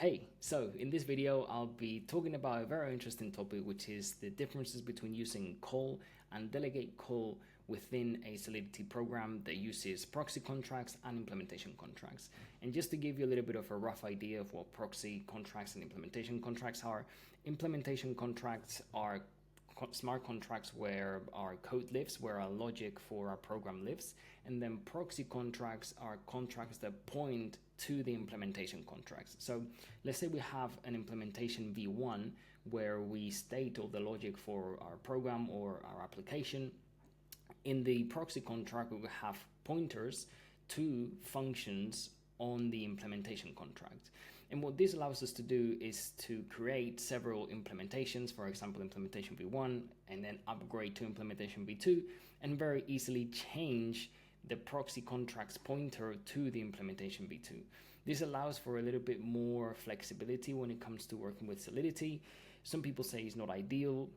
Hey, so in this video, I'll be talking about a very interesting topic, which is the differences between using call and delegate call within a Solidity program that uses proxy contracts and implementation contracts. And just to give you a little bit of a rough idea of what proxy contracts and implementation contracts are, implementation contracts are smart contracts where our code lives, where our logic for our program lives, and then proxy contracts are contracts that point to the implementation contracts. So let's say we have an implementation v1 where we state all the logic for our program or our application. In the proxy contract, we will have pointers to functions on the implementation contract. And what this allows us to do is to create several implementations, for example, implementation v1, and then upgrade to implementation v2, and very easily change the proxy contract's pointer to the implementation v2. This allows for a little bit more flexibility when it comes to working with Solidity. Some people say it's not ideal,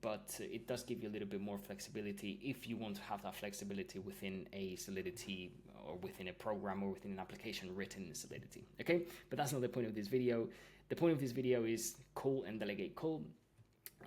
but it does give you a little bit more flexibility if you want to have that flexibility within a Solidity or within a program or within an application written in Solidity. Okay, but that's not the point of this video. The point of this video is call and delegate call.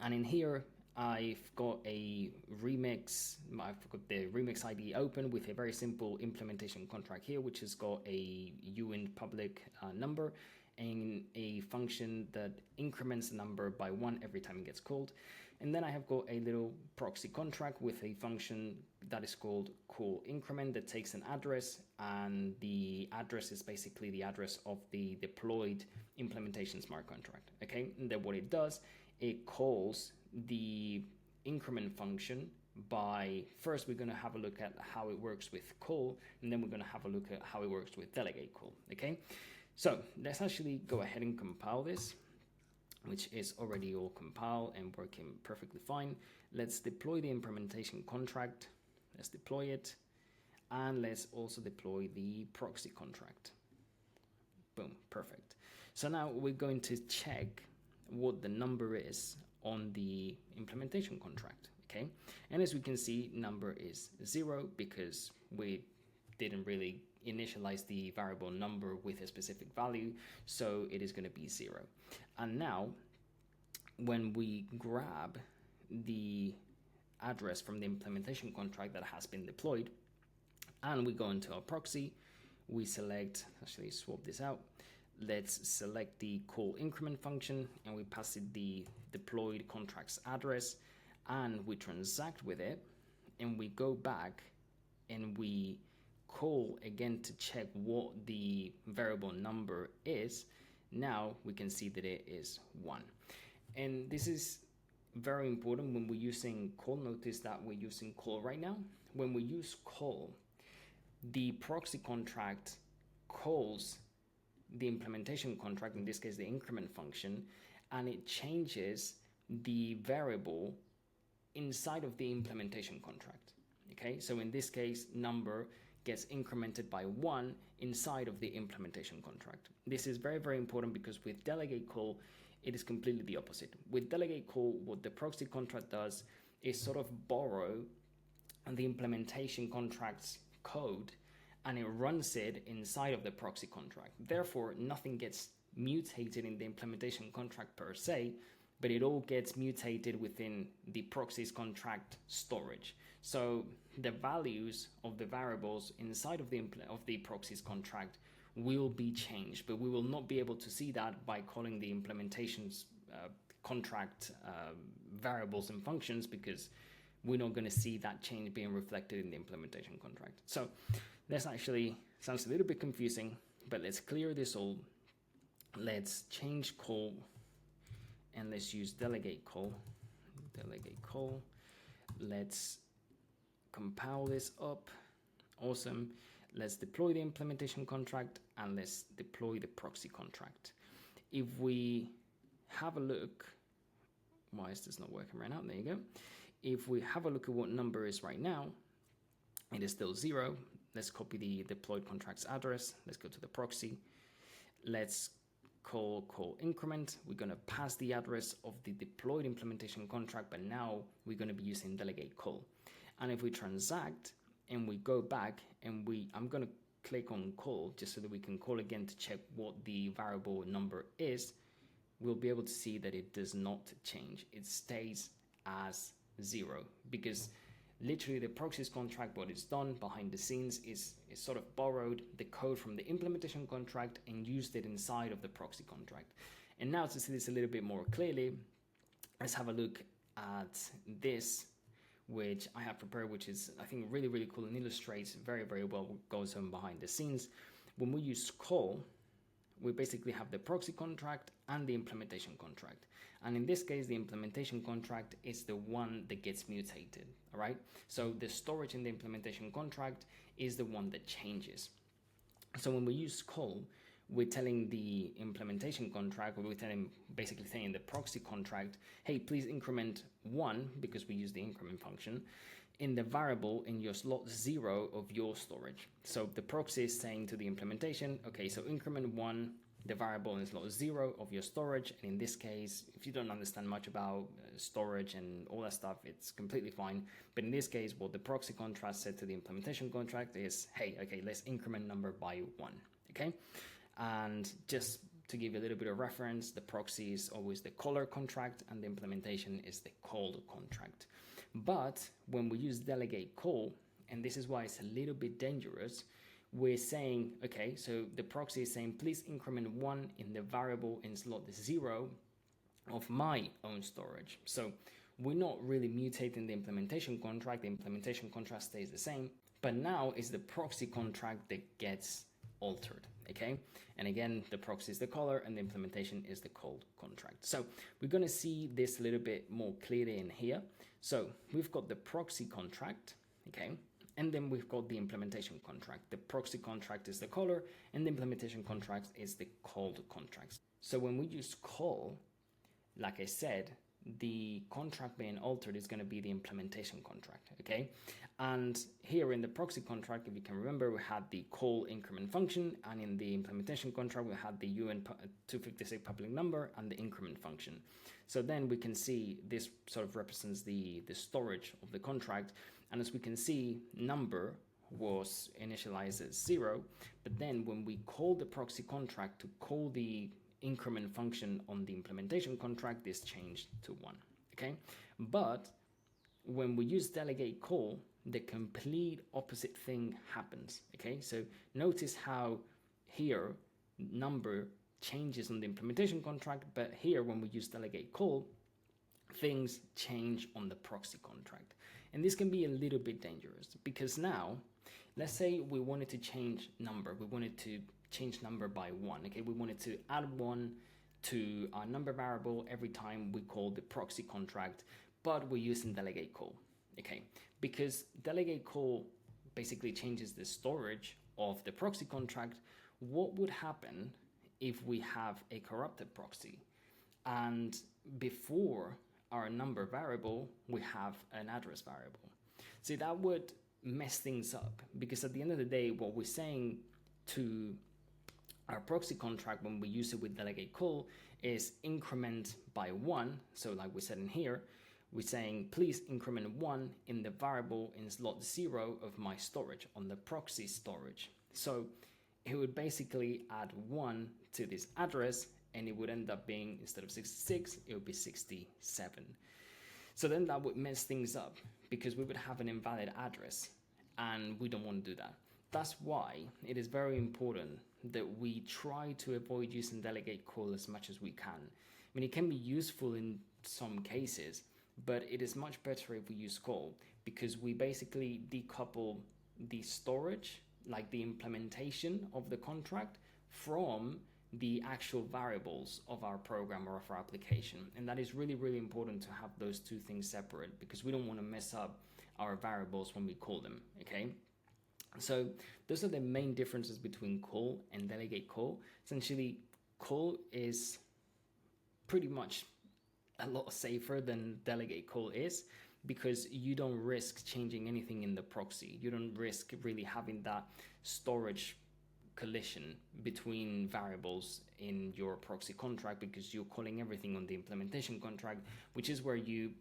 And in here, I've got a remix. I've got the remix ID open with a very simple implementation contract here, which has got a uint public number and a function that increments the number by 1 every time it gets called. And then I have got a little proxy contract with a function that is called call increment that takes an address, and the address is basically the address of the deployed implementation smart contract. Okay, and then what it does, it calls the increment function by, first we're going to have a look at how it works with call, and then we're going to have a look at how it works with delegate call. Okay, so let's actually go ahead and compile this, which is already all compiled and working perfectly fine. Let's deploy the implementation contract. Let's deploy it, and let's also deploy the proxy contract. Boom, perfect. So now we're going to check what the number is on the implementation contract. Okay, and as we can see, number is 0 because we didn't really initialize the variable number with a specific value, so it is going to be 0. And now when we grab the address from the implementation contract that has been deployed and we go into our proxy, we select, actually swap this out, let's select the call increment function and we pass it the deployed contract's address and we transact with it, and we go back and we call again to check what the variable number is. Now we can see that it is 1. And this is very important when we're using call. Notice that we're using call right now. When we use call, the proxy contract calls the implementation contract, in this case the increment function, and it changes the variable inside of the implementation contract. Okay, so in this case, number gets incremented by 1 inside of the implementation contract. This is very, very important because with delegate call, it is completely the opposite. With delegate call, what the proxy contract does is sort of borrow the implementation contract's code and it runs it inside of the proxy contract. Therefore, nothing gets mutated in the implementation contract per se, but it all gets mutated within the proxy's contract storage. So the values of the variables inside of the proxy's contract will be changed, but we will not be able to see that by calling the implementation's contract variables and functions, because we're not going to see that change being reflected in the implementation contract. So this actually sounds a little bit confusing, but let's clear this all. Let's change call and let's use delegate call. Delegate call. Let's compile this up. Awesome. Let's deploy the implementation contract and let's deploy the proxy contract. If we have a look, why is this not working right now? There you go. If we have a look at what number is right now, it is still 0. Let's copy the deployed contract's address. Let's go to the proxy. Let's call increment. We're going to pass the address of the deployed implementation contract, but now we're going to be using delegate call. And if we transact and we go back and I'm going to click on call, just so that we can call again to check what the variable number is, we'll be able to see that it does not change. It stays as 0, because literally the proxies contract, what it's done behind the scenes is sort of borrowed the code from the implementation contract and used it inside of the proxy contract. And now to see this a little bit more clearly, let's have a look at this, which I have prepared, which is, I think, really, really cool and illustrates very, very well what goes on behind the scenes. When we use call, we basically have the proxy contract and the implementation contract. And in this case, the implementation contract is the one that gets mutated, all right? So the storage in the implementation contract is the one that changes. So when we use call, we're telling the implementation contract, or we're basically saying the proxy contract, hey, please increment 1, because we use the increment function, in the variable in your slot 0 of your storage. So the proxy is saying to the implementation, okay, so increment 1, the variable in slot 0 of your storage. And in this case, if you don't understand much about storage and all that stuff, it's completely fine. But in this case, what the proxy contract said to the implementation contract is, hey, okay, let's increment number by 1, okay? And just to give you a little bit of reference, the proxy is always the caller contract and the implementation is the called contract. But when we use delegate call, and this is why it's a little bit dangerous, we're saying, okay, so the proxy is saying, please increment 1 in the variable in slot 0 of my own storage. So we're not really mutating the implementation contract. The implementation contract stays the same, but now it's the proxy contract that gets altered, okay? And again, the proxy is the caller and the implementation is the called contract. So we're going to see this a little bit more clearly in here. So we've got the proxy contract, okay? And then we've got the implementation contract. The proxy contract is the caller and the implementation contract is the called contract. So when we use call, like I said, the contract being altered is going to be the implementation contract, okay? And here in the proxy contract, if you can remember, we had the call increment function, and in the implementation contract, we had the UN 256 public number and the increment function. So then we can see this sort of represents the storage of the contract. And as we can see, number was initialized as 0, but then when we call the proxy contract to call the increment function on the implementation contract, this changed to 1, okay? But when we use delegate call, the complete opposite thing happens, okay? So notice how here number changes on the implementation contract, but here when we use delegate call, things change on the proxy contract. And this can be a little bit dangerous, because now, let's say we wanted to change number, we wanted to change number by 1, okay? We wanted to add 1 to our number variable every time we call the proxy contract, but we're using delegate call, okay? Because delegate call basically changes the storage of the proxy contract. What would happen if we have a corrupted proxy and before our number variable, we have an address variable? See, that would mess things up, because at the end of the day, what we're saying to our proxy contract when we use it with delegate call is increment by 1. So like we said in here, we're saying, please increment 1 in the variable in slot 0 of my storage, on the proxy storage. So it would basically add 1 to this address, and it would end up being, instead of 66, it would be 67. So then that would mess things up, because we would have an invalid address, and we don't want to do that. That's why it is very important that we try to avoid using delegate call as much as we can. I mean, it can be useful in some cases, but it is much better if we use call, because we basically decouple the storage, like the implementation of the contract, from the actual variables of our program or of our application. And that is really, really important to have those two things separate, because we don't want to mess up our variables when we call them, okay? So those are the main differences between call and delegate call. Essentially, call is pretty much a lot safer than delegate call is, because you don't risk changing anything in the proxy. You don't risk really having that storage collision between variables in your proxy contract, because you're calling everything on the implementation contract, which is where you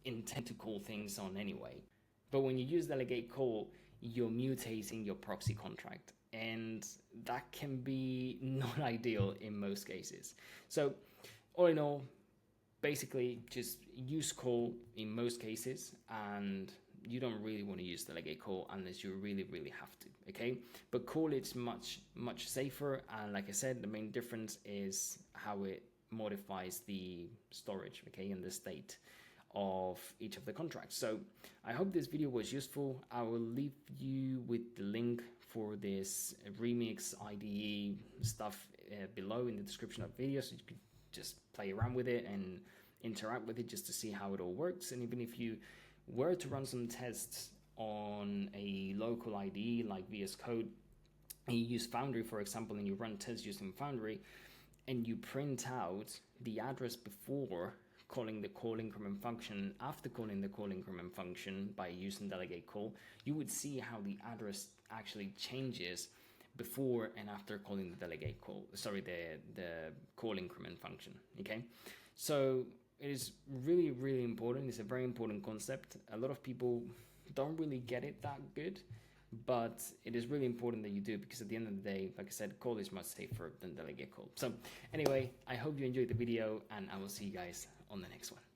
intend to call things on anyway. But when you use delegate call, you're mutating your proxy contract. and that can be not ideal in most cases. So all in all, basically just use call in most cases, and you don't really want to use delegate call unless you really have to, okay? But call, it's much safer, and like I said, the main difference is how it modifies the storage, okay, and the state of each of the contracts. So I hope this video was useful. I will leave you with the link for this remix IDE stuff below in the description of the video, so you can just play around with it and interact with it just to see how it all works. And even if you were to run some tests on a local IDE like VS Code, and you use Foundry, for example, and you run tests using Foundry, and you print out the address before calling the call increment function, after calling the call increment function by using delegate call, you would see how the address actually changes before and after calling the delegate call, the call increment function, okay? So it is really important. It's a very important concept. A lot of people don't really get it that good, but it is really important that you do, because at the end of the day, like I said, call is much safer than delegate call. So anyway, I hope you enjoyed the video, and I will see you guys on the next one.